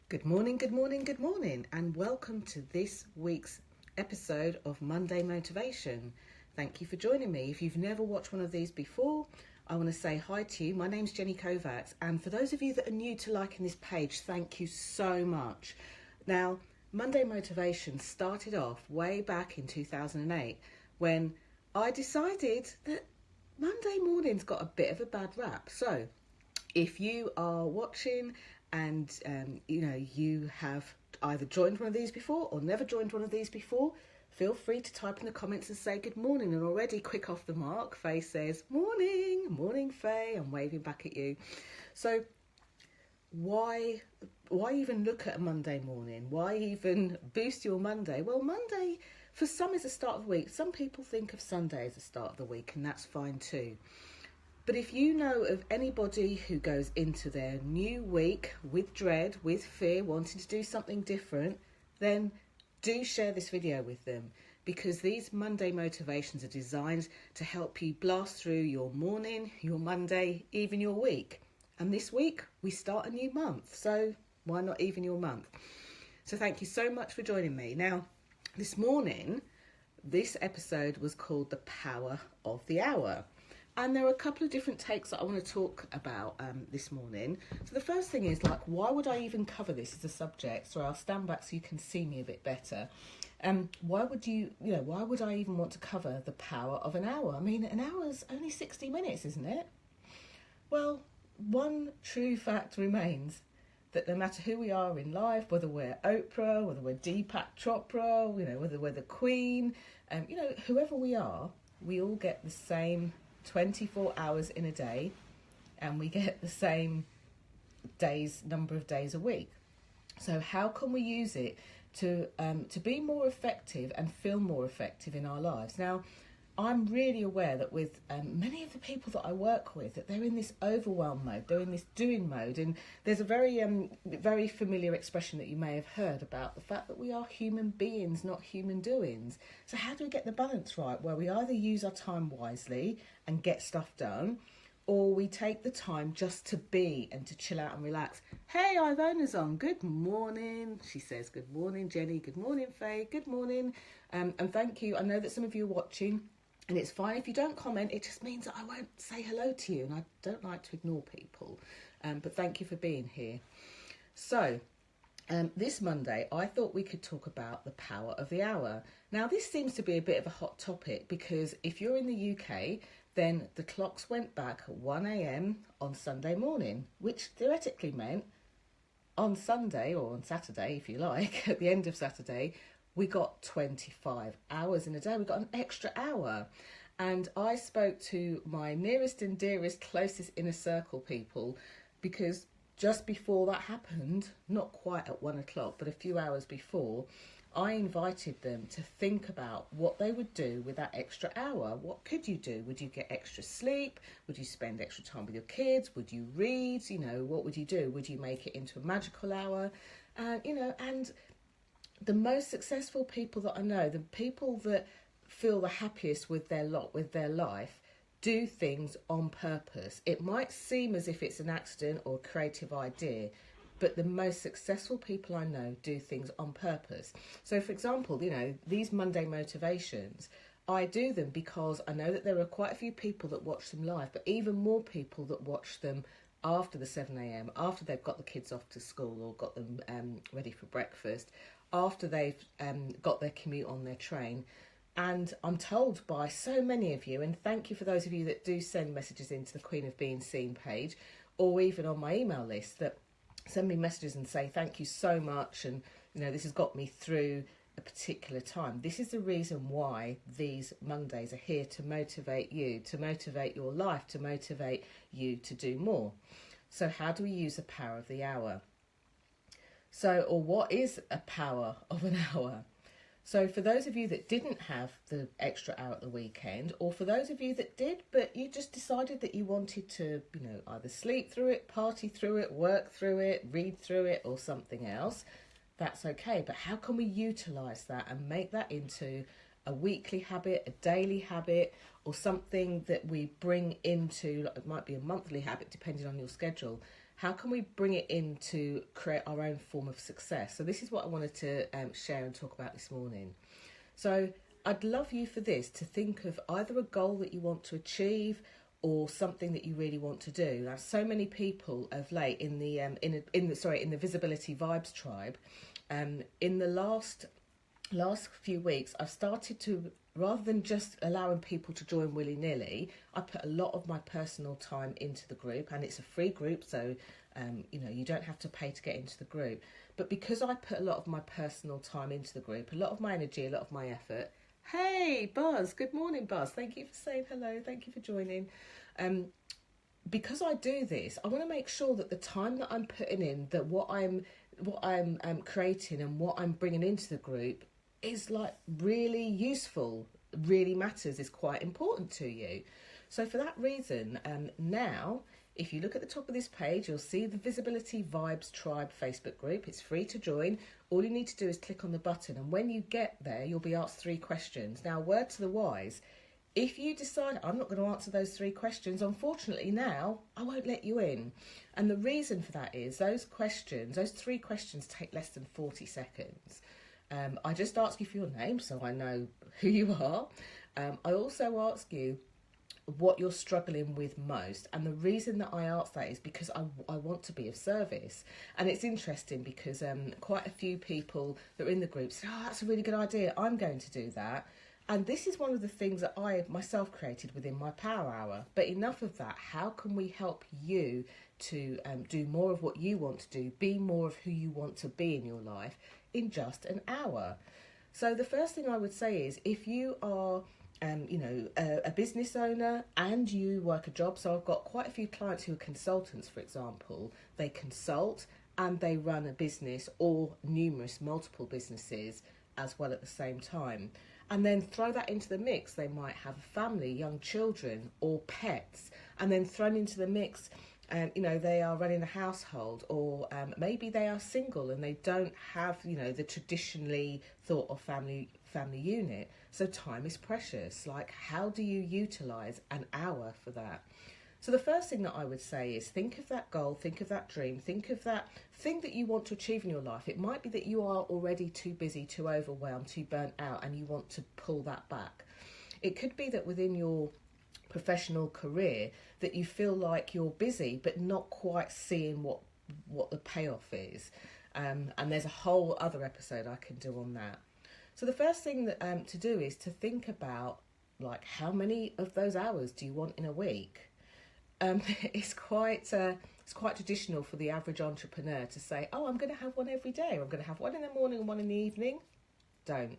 Good morning, good morning, good morning, and welcome to this week's episode of Monday Motivation. Thank you for joining me. If you've never watched one of these before, I want to say hi to you. My name's Jenny Kovacs, and for those of you that are new to liking this page, thank you so much. Now, Monday Motivation started off way back in 2008 when I decided that Monday morning's got a bit of a bad rap. So, if you are watching and you have either joined one of these before or never joined one of these before, feel free to type in the comments and say good morning. And already quick off the mark, Faye says morning Faye. I'm waving back at you. So why even look at a Monday morning? Why even boost your Monday? Well, Monday for some is the start of the week. Some people think of Sunday as the start of the week, and that's fine too. But if you know of anybody who goes into their new week with dread, with fear, wanting to do something different, then do share this video with them, because these Monday motivations are designed to help you blast through your morning, your Monday, even your week. And this week we start a new month, so why not even your month? So thank you so much for joining me. Now, this morning, this episode was called The Power of the Hour. And there are a couple of different takes that I want to talk about this morning. So the first thing is, why would I even cover this as a subject? So I'll stand back so you can see me a bit better. Why would I even want to cover the power of an hour? I mean, an hour's only 60 minutes, isn't it? Well, one true fact remains, that no matter who we are in life, whether we're Oprah, whether we're Deepak Chopra, whether we're the Queen, whoever we are, we all get the same 24 hours in a day, and we get the same number of days a week. So how can we use it to be more effective and feel more effective in our lives? Now, I'm really aware that with many of the people that I work with, that they're in this overwhelm mode, they're in this doing mode, and there's a very familiar expression that you may have heard about the fact that we are human beings, not human doings. So how do we get the balance right, where we either use our time wisely and get stuff done, or we take the time just to be and to chill out and relax? Hey, Ivona's on. Good morning. She says, good morning, Jenny. Good morning, Faye. Good morning. And thank you. I know that some of you are watching, and it's fine if you don't comment. It just means that I won't say hello to you, and I don't like to ignore people. But thank you for being here. So, this Monday, I thought we could talk about the power of the hour. Now, this seems to be a bit of a hot topic, because if you're in the UK, then the clocks went back at 1 a.m. on Sunday morning, which theoretically meant on Sunday, or on Saturday, if you like, at the end of Saturday, we got 25 hours in a day. We got an extra hour. And I spoke to my nearest and dearest, closest inner circle people, because just before that happened, not quite at 1 o'clock, but a few hours before, I invited them to think about what they would do with that extra hour. What could you do? Would you get extra sleep? Would you spend extra time with your kids? Would you read? What would you do? Would you make it into a magical hour? And the most successful people that I know, the people that feel the happiest with their lot, with their life, do things on purpose. It might seem as if it's an accident or a creative idea, but the most successful people I know do things on purpose. So, for example, these Monday motivations, I do them because I know that there are quite a few people that watch them live, but even more people that watch them after the 7 a.m, after they've got the kids off to school or got them ready for breakfast, after they've got their commute on their train. And I'm told by so many of you, and thank you for those of you that do send messages into the Queen of Being Seen page, or even on my email list, that send me messages and say thank you so much, and this has got me through a particular time. This is the reason why these Mondays are here, to motivate you, to motivate your life, to motivate you to do more. So how do we use the power of the hour? Or what is a power of an hour? So for those of you that didn't have the extra hour at the weekend, or for those of you that did, but you just decided that you wanted to, either sleep through it, party through it, work through it, read through it, or something else, that's okay. But how can we utilise that and make that into a weekly habit, a daily habit, or something that we bring into, it might be a monthly habit depending on your schedule. how can we bring it in to create our own form of success? So this is what I wanted to share and talk about this morning. So I'd love you for this to think of either a goal that you want to achieve or something that you really want to do. Now, so many people of late in the Visibility Vibes tribe, in the last few weeks, I've started to, rather than just allowing people to join willy-nilly, I put a lot of my personal time into the group, and it's a free group, so you don't have to pay to get into the group. But because I put a lot of my personal time into the group, a lot of my energy, a lot of my effort. Hey, Buzz, good morning, Buzz. Thank you for saying hello. Thank you for joining. Because I do this, I want to make sure that the time that I'm putting in, that what I'm creating and what I'm bringing into the group is like really useful, really matters, is quite important to you. So for that reason, now, if you look at the top of this page, you'll see the Visibility Vibes Tribe Facebook group. It's free to join. All you need to do is click on the button, and when you get there, you'll be asked 3 questions. Now, word to the wise, if you decide I'm not going to answer those 3 questions, unfortunately now, I won't let you in. And the reason for that is those 3 questions take less than 40 seconds. I just ask you for your name so I know who you are. I also ask you what you're struggling with most, and the reason that I ask that is because I want to be of service. And it's interesting because quite a few people that are in the group say, oh, that's a really good idea, I'm going to do that. And this is one of the things that I myself created within my Power Hour. But enough of that. How can we help you to do more of what you want to do, be more of who you want to be in your life in just an hour? So the first thing I would say is, if you are a business owner and you work a job, so I've got quite a few clients who are consultants, for example. They consult and they run a business or multiple businesses as well at the same time. And then throw that into the mix. They might have a family, young children or pets, and then thrown into the mix, they are running a household, or maybe they are single and they don't have, the traditionally thought of family unit. So time is precious. Like, how do you utilise an hour for that? So the first thing that I would say is think of that goal, think of that dream, think of that thing that you want to achieve in your life. It might be that you are already too busy, too overwhelmed, too burnt out, and you want to pull that back. It could be that within your professional career that you feel like you're busy but not quite seeing what the payoff is. And there's a whole other episode I can do on that. So the first thing that to do is to think about, like, how many of those hours do you want in a week? It's quite traditional for the average entrepreneur to say, oh, I'm going to have one every day, or I'm going to have one in the morning and one in the evening. Don't.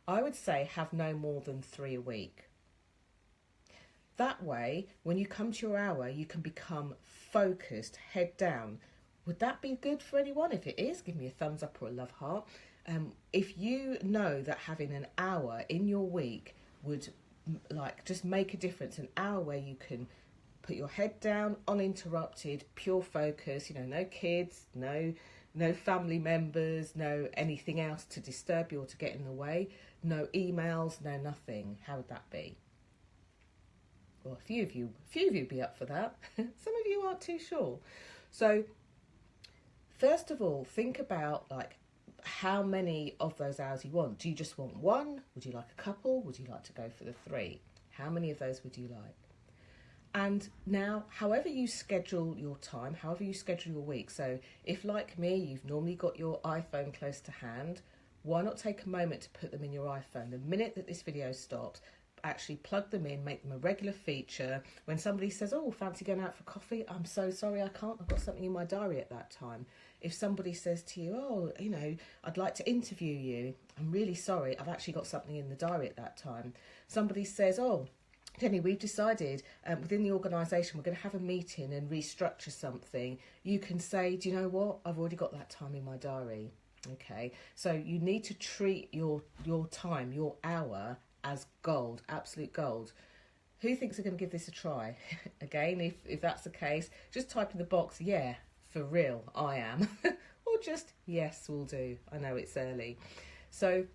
I would say have no more than 3 a week. That way, when you come to your hour, you can become focused, head down. Would that be good for anyone? If it is, give me a thumbs up or a love heart. If you know that having an hour in your week would just make a difference, an hour where you can put your head down, uninterrupted, pure focus, no kids, no family members, no anything else to disturb you or to get in the way, no emails, no nothing. How would that be? Well, a few of you would be up for that. Some of you aren't too sure. So first of all, think about how many of those hours you want. Do you just want 1? Would you like a couple? Would you like to go for the 3? How many of those would you like? And now, however you schedule your time, however you schedule your week, so if, like me, you've normally got your iPhone close to hand, why not take a moment to put them in your iPhone? The minute that this video stops, actually plug them in, make them a regular feature. When somebody says, oh, fancy going out for coffee? I'm so sorry, I can't. I've got something in my diary at that time. If somebody says to you, oh, I'd like to interview you, I'm really sorry, I've actually got something in the diary at that time. Somebody says, oh, Jenny, we've decided within the organisation we're going to have a meeting and restructure something. You can say, do you know what? I've already got that time in my diary. Okay, so you need to treat your time, your hour, as gold, absolute gold. Who thinks they're going to give this a try? Again, if that's the case, just type in the box, yeah, for real, I am. Or just, yes, will do. I know it's early. So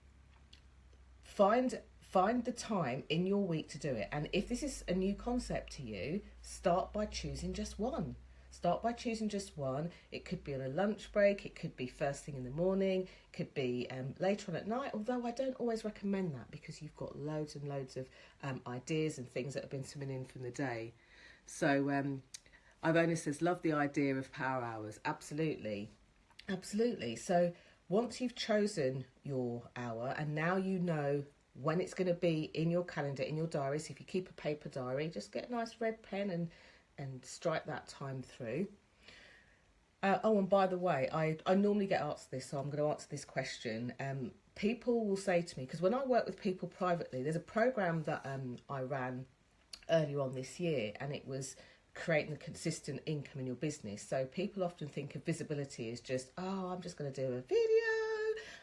find the time in your week to do it. And if this is a new concept to you, start by choosing just one. Start by choosing just one. It could be on a lunch break, it could be first thing in the morning, it could be later on at night, although I don't always recommend that because you've got loads and loads of ideas and things that have been swimming in from the day. So Ivona says, love the idea of power hours. Absolutely. Absolutely. So once you've chosen your hour and now you know when it's going to be in your calendar, in your diary, so if you keep a paper diary, just get a nice red pen and strike that time through. And by the way, I normally get asked this, so I'm going to answer this question. People will say to me, because when I work with people privately, there's a program that I ran earlier on this year, and it was creating a consistent income in your business. So people often think of visibility as just, oh, I'm just going to do a video.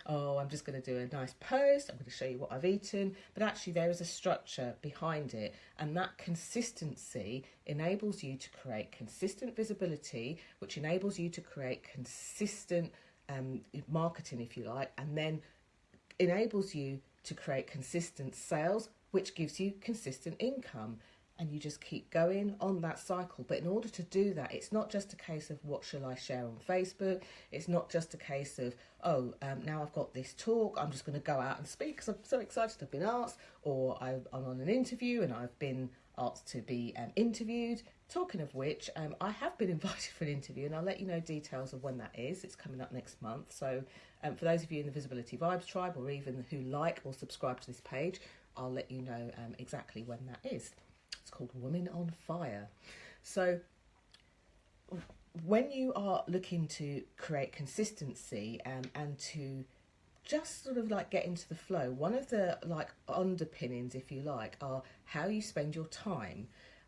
Oh, I'm just going to do a nice post. I'm going to show you what I've eaten. But actually there is a structure behind it. And that consistency enables you to create consistent visibility, which enables you to create consistent marketing, if you like, and then enables you to create consistent sales, which gives you consistent income. And you just keep going on that cycle. But in order to do that, it's not just a case of what shall I share on Facebook. It's not just a case of, now I've got this talk, I'm just going to go out and speak because I'm so excited I've been asked, or I'm on an interview and I've been asked to be interviewed. Talking of which, I have been invited for an interview, and I'll let you know details of when that is. It's coming up next month. So for those of you in the Visibility Vibes tribe, or even who like or subscribe to this page, I'll let you know exactly when that is. It's called Women on Fire. So when you are looking to create consistency and to just sort of like get into the flow, one of the like underpinnings, if you like, are how you spend your time.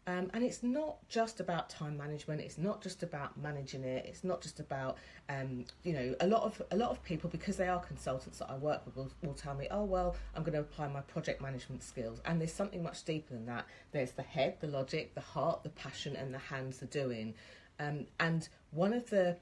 And it's not just about time management. It's not just about managing it. It's not just about, a lot of people, because they are consultants that I work with, will tell me, oh, well, I'm going to apply my project management skills. And there's something much deeper than that. There's the head, the logic, the heart, the passion, and the hands, the doing. And one of the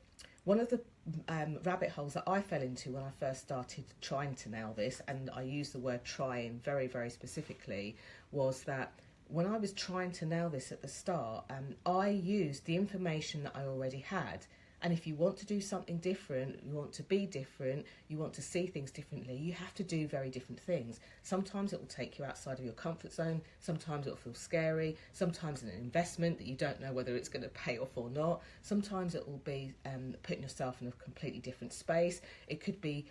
rabbit holes that I fell into when I first started trying to nail this, and I use the word trying very, very specifically, was that when I was trying to nail this at the start, I used the information that I already had. And if you want to do something different, you want to be different, you want to see things differently, you have to do very different things. Sometimes it will take you outside of your comfort zone. Sometimes it will feel scary. Sometimes an investment that you don't know whether it's going to pay off or not. Sometimes it will be putting yourself in a completely different space. It could be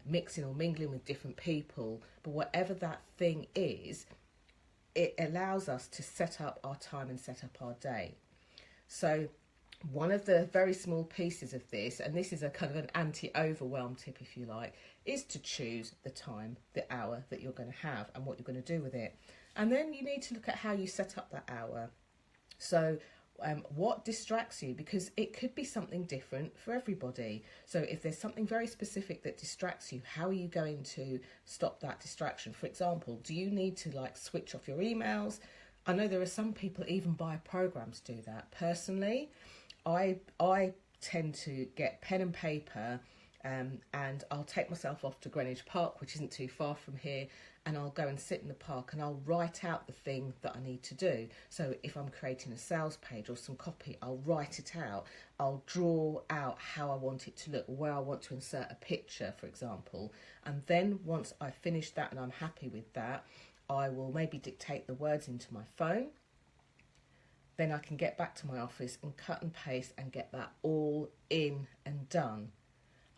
mixing or mingling with different people. But whatever that thing is, it allows us to set up our time and set up our day. So one of the very small pieces of this, and this is a kind of an anti-overwhelm tip, if you like, is to choose the time, the hour that you're going to have and what you're going to do with it. And then you need to look at how you set up that hour. So what distracts you, because it could be something different for everybody. So if there's something very specific that distracts you, how are you going to stop that distraction? For example, do you need to like switch off your emails? I know there are some people even buy programs to do that. Personally, I tend to get pen and paper and I'll take myself off to Greenwich Park, which isn't too far from here, and I'll go and sit in the park and I'll write out the thing that I need to do. So if I'm creating a sales page or some copy, I'll write it out. I'll draw out how I want it to look, where I want to insert a picture, for example. And then once I've finished that and I'm happy with that, I will maybe dictate the words into my phone. Then I can get back to my office and cut and paste and get that all in and done.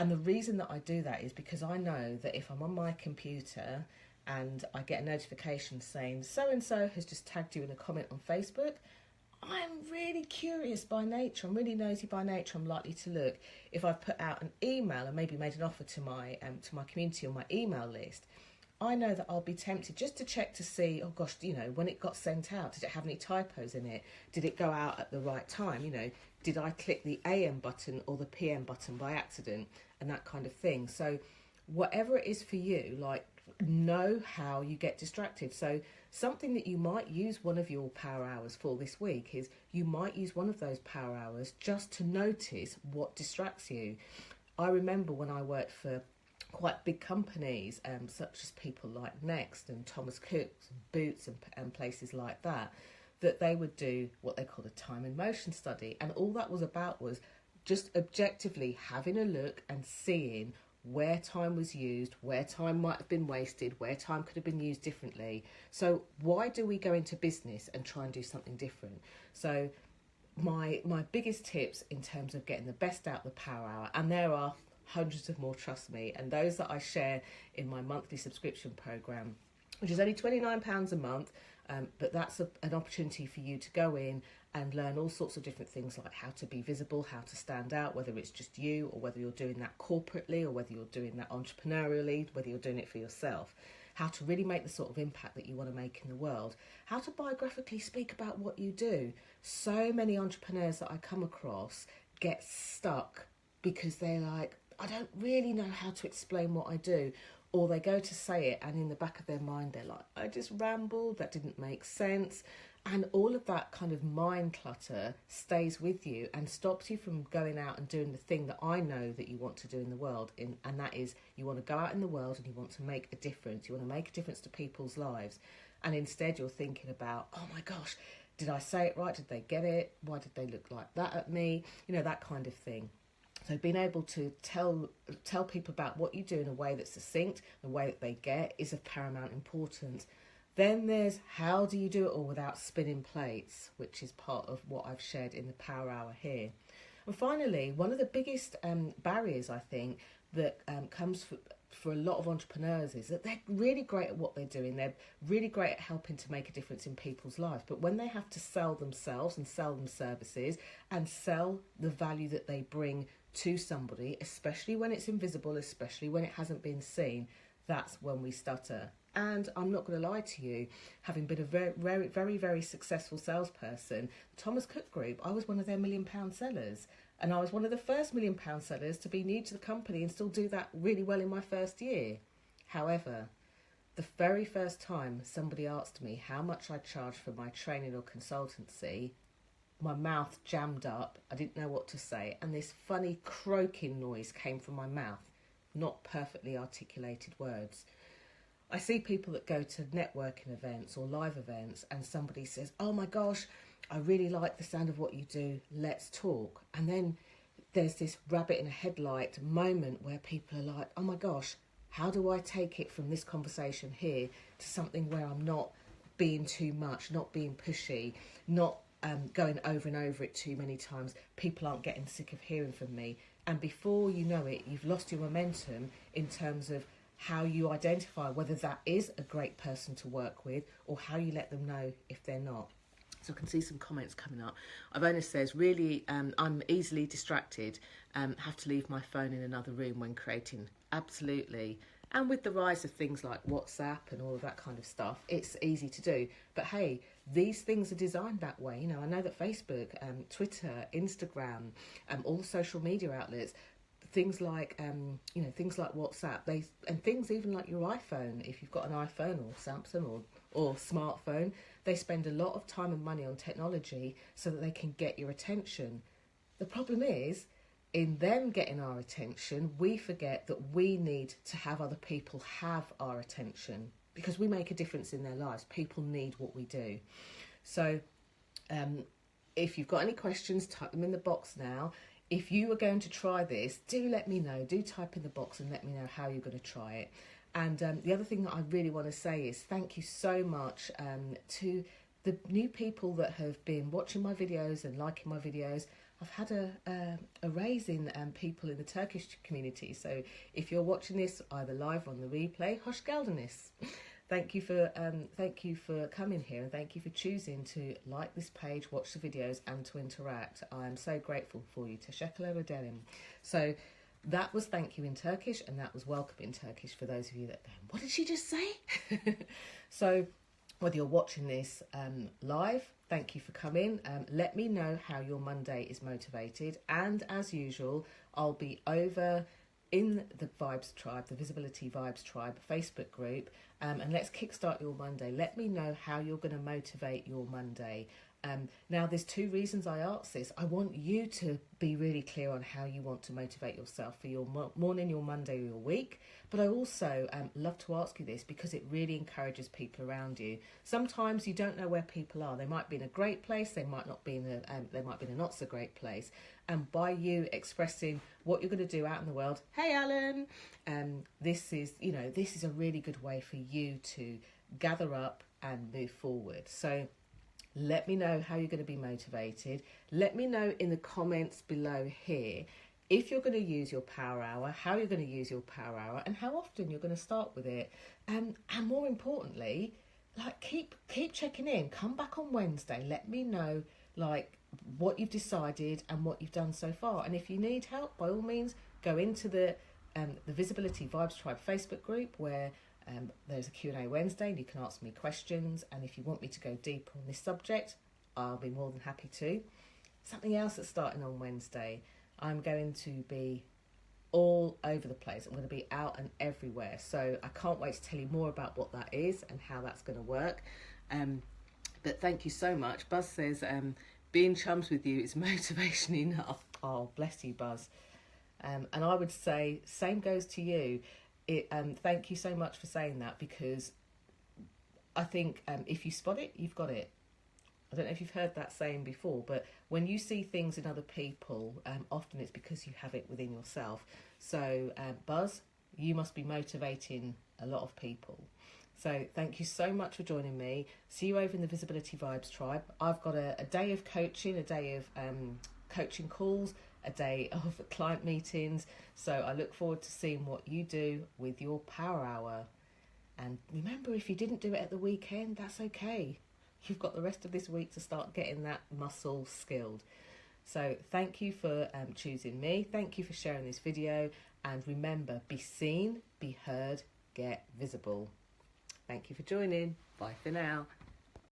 And the reason that I do that is because I know that if I'm on my computer and I get a notification saying so-and-so has just tagged you in a comment on Facebook, I'm really curious by nature. I'm really nosy by nature. I'm likely to look. If I've put out an email and maybe made an offer to my community on my email list, I know that I'll be tempted just to check to see, oh gosh, when it got sent out, did it have any typos in it? Did it go out at the right time? Did I click the AM button or the PM button by accident? And that kind of thing. So whatever it is for you, like, know how you get distracted. So something that you might use one of your power hours for this week is you might use one of those power hours just to notice what distracts you. I remember when I worked for quite big companies, such as people like Next and Thomas Cook and Boots and places like that. that they would do what they called a time and motion study. And all that was about was just objectively having a look and seeing where time was used, where time might have been wasted, where time could have been used differently. So why do we go into business and try and do something different? So my biggest tips in terms of getting the best out of the Power Hour, and there are hundreds of more, trust me, and those that I share in my monthly subscription program, which is only £29 a month, but that's an opportunity for you to go in and learn all sorts of different things, like how to be visible, how to stand out, whether it's just you or whether you're doing that corporately or whether you're doing that entrepreneurially, whether you're doing it for yourself, how to really make the sort of impact that you want to make in the world, how to biographically speak about what you do. So many entrepreneurs that I come across get stuck because they're like, I don't really know how to explain what I do. Or they go to say it and in the back of their mind they're like, I just rambled, that didn't make sense. And all of that kind of mind clutter stays with you and stops you from going out and doing the thing that I know that you want to do in the world. And that is, you want to go out in the world and you want to make a difference. You want to make a difference to people's lives. And instead you're thinking about, oh my gosh, did I say it right? Did they get it? Why did they look like that at me? You know, that kind of thing. So being able to tell people about what you do in a way that's succinct, the way that they get, is of paramount importance. Then there's how do you do it all without spinning plates, which is part of what I've shared in the Power Hour here. And finally, one of the biggest barriers, I think, that comes for a lot of entrepreneurs is that they're really great at what they're doing. They're really great at helping to make a difference in people's lives. But when they have to sell themselves and sell them services and sell the value that they bring to somebody, especially when it's invisible, especially when it hasn't been seen, that's when we stutter. And I'm not going to lie to you, having been a very, very, very, very successful salesperson, Thomas Cook Group, I was one of their £1 million sellers. And I was one of the first £1 million sellers to be new to the company and still do that really well in my first year. However, the very first time somebody asked me how much I charged for my training or consultancy, my mouth jammed up, I didn't know what to say, and this funny croaking noise came from my mouth, not perfectly articulated words. I see people that go to networking events or live events and somebody says, oh my gosh, I really like the sound of what you do, let's talk. And then there's this rabbit in a headlight moment where people are like, oh my gosh, how do I take it from this conversation here to something where I'm not being too much, not being pushy, not going over and over it too many times. People aren't getting sick of hearing from me. And before you know it, you've lost your momentum in terms of how you identify whether that is a great person to work with or how you let them know if they're not. So I can see some comments coming up. Ivona says, really, I'm easily distracted, have to leave my phone in another room when creating. Absolutely. And with the rise of things like WhatsApp and all of that kind of stuff, it's easy to do. But hey, these things are designed that way. You know, I know that Facebook, Twitter, Instagram, all social media outlets, things like things like WhatsApp, and things even like your iPhone, if you've got an iPhone or Samsung or smartphone, they spend a lot of time and money on technology so that they can get your attention. The problem is, in them getting our attention, we forget that we need to have other people have our attention because we make a difference in their lives. People need what we do. So if you've got any questions, type them in the box now. If you are going to try this, do let me know. Do type in the box and let me know how you're going to try it. And the other thing that I really want to say is thank you so much to the new people that have been watching my videos and liking my videos. I've had a raise in people in the Turkish community. So if you're watching this either live or on the replay, hoş geldiniz. Thank you for coming here, and thank you for choosing to like this page, watch the videos, and to interact. I am so grateful for you. Teşekkürler ederim. So that was thank you in Turkish, and that was welcome in Turkish for those of you that, what did she just say? So whether you're watching this live, thank you for coming. Let me know how your Monday is motivated. And as usual, I'll be over in the Vibes Tribe, the Visibility Vibes Tribe Facebook group. And let's kickstart your Monday. Let me know how you're going to motivate your Monday. Now, there's two reasons I ask this. I want you to be really clear on how you want to motivate yourself for your morning, your Monday, or your week. But I also love to ask you this because it really encourages people around you. Sometimes you don't know where people are. They might be in a great place. They might not be in a not so great place. And by you expressing what you're going to do out in the world, hey Alan, this is a really good way for you to gather up and move forward. So let me know how you're going to be motivated. Let me know in the comments below here if you're going to use your power hour, how you're going to use your power hour, and how often you're going to start with it. And more importantly, like keep checking in. Come back on Wednesday. Let me know like what you've decided and what you've done so far. And if you need help, by all means, go into the Visibility Vibes Tribe Facebook group where there's a Q&A Wednesday and you can ask me questions, and if you want me to go deeper on this subject, I'll be more than happy to. Something else that's starting on Wednesday, I'm going to be all over the place. I'm going to be out and everywhere, so I can't wait to tell you more about what that is and how that's going to work. But thank you so much. Buzz says being chums with you is motivation enough. Oh, bless you, Buzz. And I would say same goes to you. Thank you so much for saying that, because I think if you spot it, you've got it. I don't know if you've heard that saying before, but when you see things in other people, often it's because you have it within yourself. So Buzz, you must be motivating a lot of people. So thank you so much for joining me. See you over in the Visibility Vibes Tribe. I've got a day of coaching, a day of coaching calls, a day of client meetings. So I look forward to seeing what you do with your power hour. And remember, if you didn't do it at the weekend, that's okay. You've got the rest of this week to start getting that muscle skilled. So thank you for choosing me. Thank you for sharing this video. And remember, be seen, be heard, get visible. Thank you for joining. Bye for now.